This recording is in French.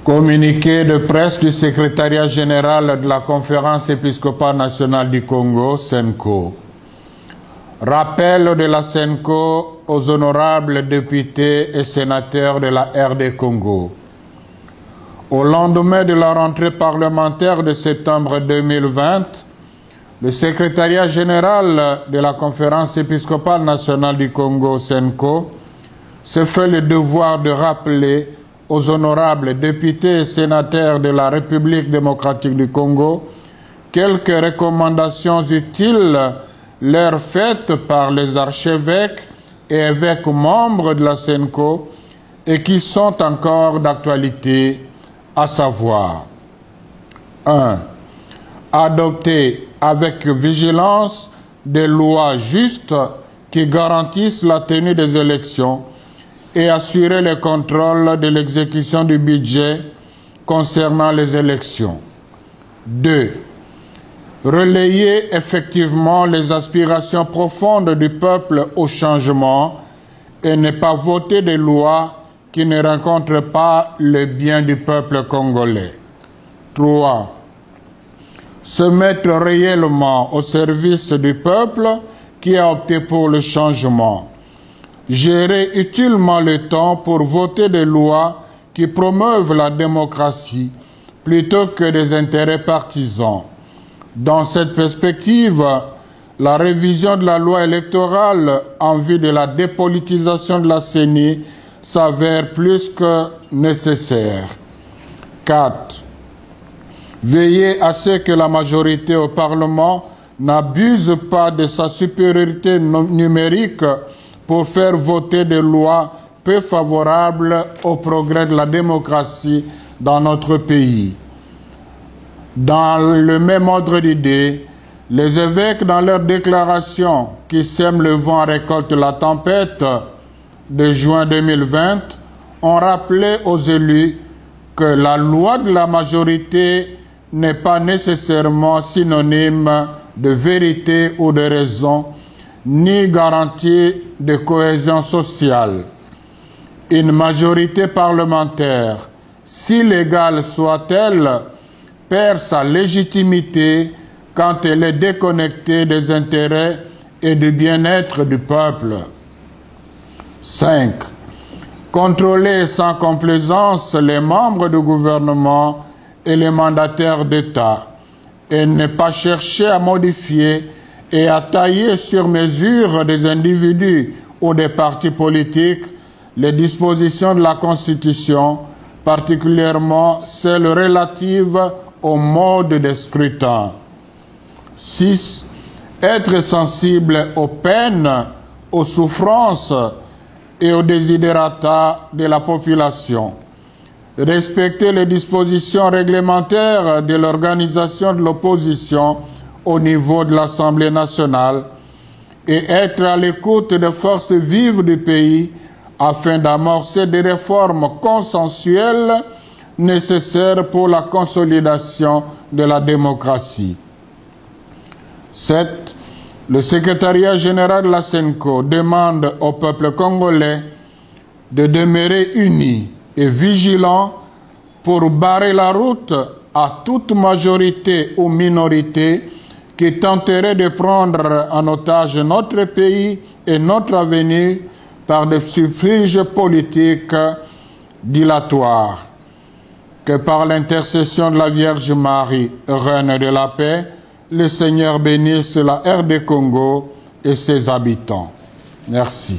Communiqué de presse du secrétariat général de la Conférence épiscopale nationale du Congo, SENCO. Rappel de la SENCO aux honorables députés et sénateurs de la RD Congo. Au lendemain de la rentrée parlementaire de septembre 2020, le secrétariat général de la Conférence épiscopale nationale du Congo, SENCO, se fait le devoir de rappeler aux honorables députés et sénateurs de la République démocratique du Congo quelques recommandations utiles leur faites par les archevêques et évêques membres de la SENCO et qui sont encore d'actualité, à savoir 1. Adopter avec vigilance des lois justes qui garantissent la tenue des élections et assurer le contrôle de l'exécution du budget concernant les élections. 2. Relayer effectivement les aspirations profondes du peuple au changement et ne pas voter des lois qui ne rencontrent pas le bien du peuple congolais. 3. Se mettre réellement au service du peuple qui a opté pour le changement. Gérer utilement le temps pour voter des lois qui promeuvent la démocratie plutôt que des intérêts partisans. Dans cette perspective, la révision de la loi électorale en vue de la dépolitisation de la CENI s'avère plus que nécessaire. 4. Veiller à ce que la majorité au Parlement n'abuse pas de sa supériorité numérique pour faire voter des lois peu favorables au progrès de la démocratie dans notre pays. Dans le même ordre d'idée, les évêques, dans leur déclaration qui sème le vent récolte la tempête de juin 2020, ont rappelé aux élus que la loi de la majorité n'est pas nécessairement synonyme de vérité ou de raison, ni garantie de cohésion sociale. Une majorité parlementaire, si légale soit-elle, perd sa légitimité quand elle est déconnectée des intérêts et du bien-être du peuple. 5. Contrôler sans complaisance les membres du gouvernement et les mandataires d'État et ne pas chercher à modifier et à tailler sur mesure des individus ou des partis politiques les dispositions de la Constitution, particulièrement celles relatives au mode de scrutin. 6. Être sensible aux peines, aux souffrances et aux desiderata de la population. Respecter les dispositions réglementaires de l'organisation de l'opposition au niveau de l'Assemblée nationale et être à l'écoute des forces vives du pays afin d'amorcer des réformes consensuelles nécessaires pour la consolidation de la démocratie. 7. Le secrétariat général de la SENCO demande au peuple congolais de demeurer unis et vigilants pour barrer la route à toute majorité ou minorité qui tenterait de prendre en otage notre pays et notre avenir par des subterfuges politiques dilatoires. Que par l'intercession de la Vierge Marie, Reine de la paix, le Seigneur bénisse la RD Congo et ses habitants. Merci.